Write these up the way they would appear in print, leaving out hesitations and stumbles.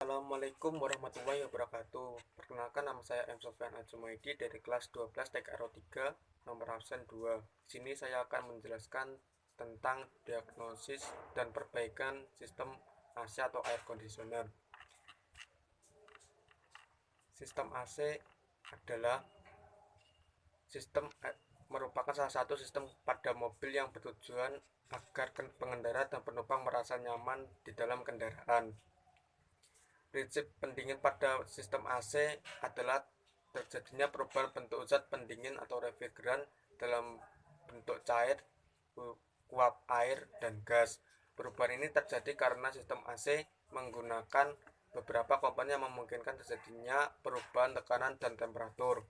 Assalamualaikum warahmatullahi wabarakatuh. Perkenalkan, nama saya M. Sofyan Ajumaidi dari kelas 12 TKRO 3, nomor absen 2. Di sini saya akan menjelaskan tentang diagnosis dan perbaikan sistem AC atau air conditioner. Sistem AC adalah merupakan salah satu sistem pada mobil yang bertujuan agar pengendara dan penumpang merasa nyaman di dalam kendaraan. Prinsip pendingin pada sistem AC adalah terjadinya perubahan bentuk zat pendingin atau refrigeran dalam bentuk cair, uap air, dan gas. Perubahan ini terjadi karena sistem AC menggunakan beberapa komponen yang memungkinkan terjadinya perubahan tekanan dan temperatur.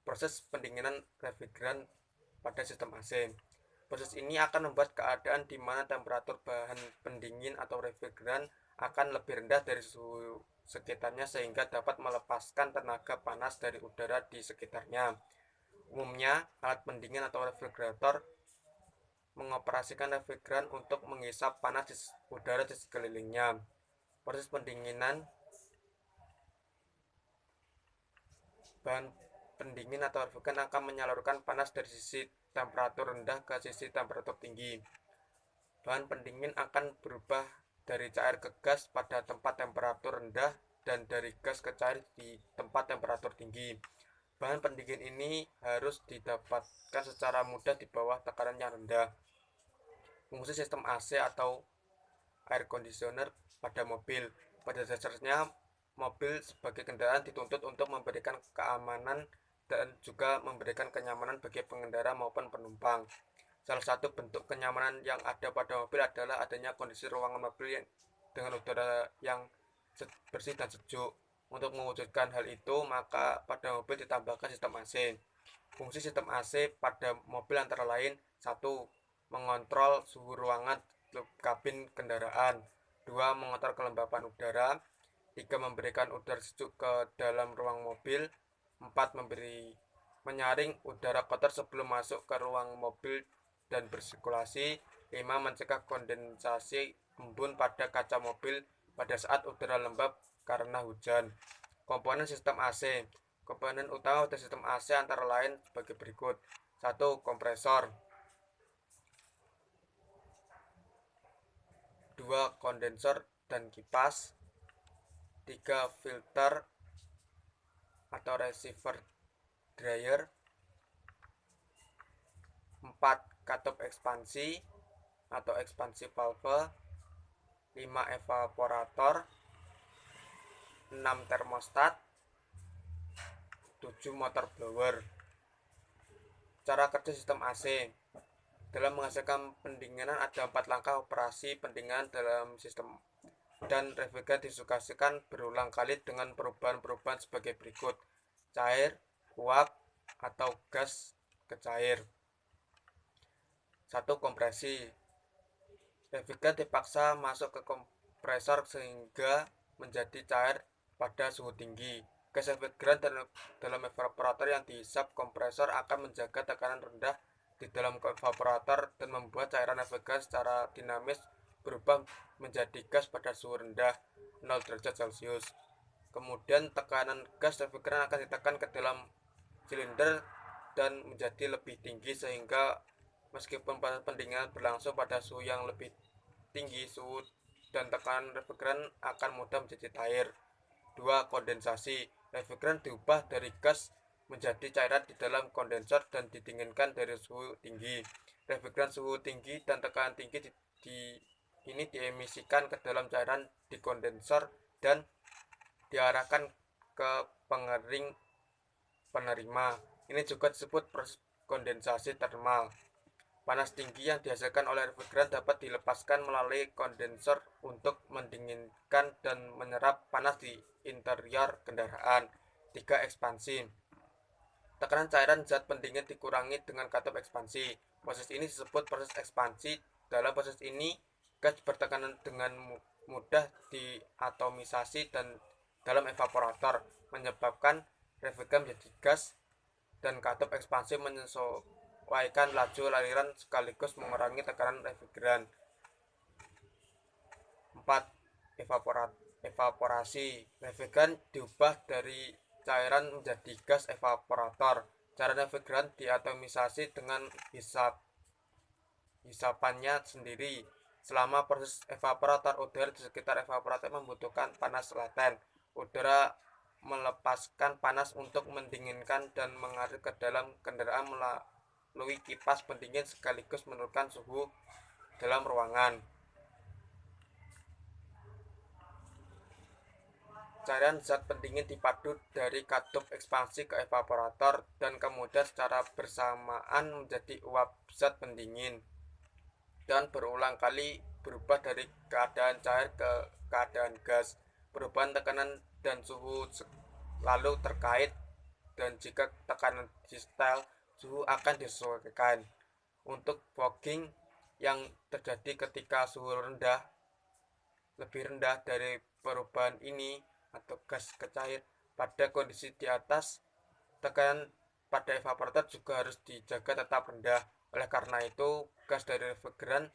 Proses pendinginan refrigeran pada sistem AC. Proses ini akan membuat keadaan di mana temperatur bahan pendingin atau refrigeran akan lebih rendah dari suhu sekitarnya sehingga dapat melepaskan tenaga panas dari udara di sekitarnya. Umumnya, alat pendingin atau refrigerator mengoperasikan refrigeran untuk menghisap panas udara di sekelilingnya. Proses pendinginan bahan pendingin atau refrigeran akan menyalurkan panas dari sisi temperatur rendah ke sisi temperatur tinggi. Bahan pendingin akan berubah dari cair ke gas pada tempat temperatur rendah dan dari gas ke cair di tempat temperatur tinggi. Bahan pendingin ini harus didapatkan secara mudah di bawah tekanan yang rendah. Fungsi sistem AC atau air conditioner pada mobil. Pada dasarnya, mobil sebagai kendaraan dituntut untuk memberikan keamanan dan juga memberikan kenyamanan bagi pengendara maupun penumpang. Salah satu bentuk kenyamanan yang ada pada mobil adalah adanya kondisi ruangan mobil dengan udara yang bersih dan sejuk. Untuk mewujudkan hal itu, maka pada mobil ditambahkan sistem AC. Fungsi sistem AC pada mobil antara lain: 1. Mengontrol suhu ruangan kabin kendaraan. 2. Mengontrol kelembapan udara. 3. Memberikan udara sejuk ke dalam ruang mobil. 4. Menyaring udara kotor sebelum masuk ke ruang mobil dan bersirkulasi. 5. Mencegah kondensasi embun pada kaca mobil pada saat udara lembab karena hujan. Komponen sistem AC. Komponen utama dari sistem AC antara lain sebagai berikut: 1. Kompresor. 2. Kondensor dan kipas. 3. Filter atau receiver dryer. 4. Katup ekspansi atau ekspansi valve. 5. Evaporator. 6. Termostat. 7. Motor blower. Cara kerja sistem AC. Dalam menghasilkan pendinginan ada 4 langkah operasi pendinginan dalam sistem, dan refrigeran diinstruksikan berulang kali dengan perubahan-perubahan sebagai berikut: cair, uap, atau gas ke cair. 1. Kompresi. Refrigeran dipaksa masuk ke kompresor sehingga menjadi cair pada suhu tinggi. Gas refrigeran dalam evaporator yang dihisap kompresor akan menjaga tekanan rendah di dalam evaporator dan membuat cairan refrigeran secara dinamis berubah menjadi gas pada suhu rendah 0 derajat Celcius. Kemudian tekanan gas refrigeran akan ditekan ke dalam silinder dan menjadi lebih tinggi sehingga meskipun proses pendinginan berlangsung pada suhu yang lebih tinggi, suhu dan tekanan refrigeran akan mudah menjadi cair. 2. Kondensasi. Refrigeran diubah dari gas menjadi cairan di dalam kondensor dan didinginkan dari suhu tinggi. Refrigeran suhu tinggi dan tekanan tinggi ini diemisikan ke dalam cairan di kondensor dan diarahkan ke pengering penerima. Ini juga disebut proses kondensasi termal. Panas tinggi yang dihasilkan oleh refrigeran dapat dilepaskan melalui kondensor untuk mendinginkan dan menyerap panas di interior kendaraan. 3. Ekspansi. Tekanan cairan zat pendingin dikurangi dengan katup ekspansi. Proses ini disebut proses ekspansi. Dalam proses ini, gas bertekanan dengan mudah diatomisasi dan dalam evaporator, menyebabkan refrigeran menjadi gas, dan katup ekspansi menyesuaikan laju aliran sekaligus mengurangi tekanan refrigeran. 4. evaporasi. Refrigeran diubah dari cairan menjadi gas evaporator. Cara refrigeran diatomisasi dengan hisapannya sendiri. Selama proses evaporator, udara di sekitar evaporator membutuhkan panas laten. Udara melepaskan panas untuk mendinginkan dan mengalir ke dalam kendaraan melalui kipas pendingin sekaligus menurunkan suhu dalam ruangan. Cairan zat pendingin dipadu dari katup ekspansi ke evaporator dan kemudian secara bersamaan menjadi uap zat pendingin dan berulang kali berubah dari keadaan cair ke keadaan gas. Perubahan tekanan dan suhu lalu terkait, dan jika tekanan distal, suhu akan disesuaikan. Untuk fogging yang terjadi ketika suhu lebih rendah dari perubahan ini atau gas ke cair pada kondisi di atas, tekanan pada evaporator juga harus dijaga tetap rendah. Oleh karena itu, gas dari refrigeran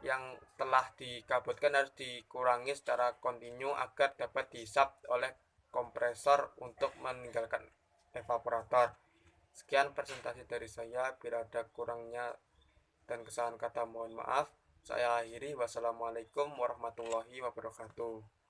yang telah dikabutkan harus dikurangi secara kontinu agar dapat dihisap oleh kompresor untuk meninggalkan evaporator. Sekian presentasi dari saya, bila ada kurangnya dan kesalahan kata mohon maaf. Saya akhiri. Wassalamualaikum warahmatullahi wabarakatuh.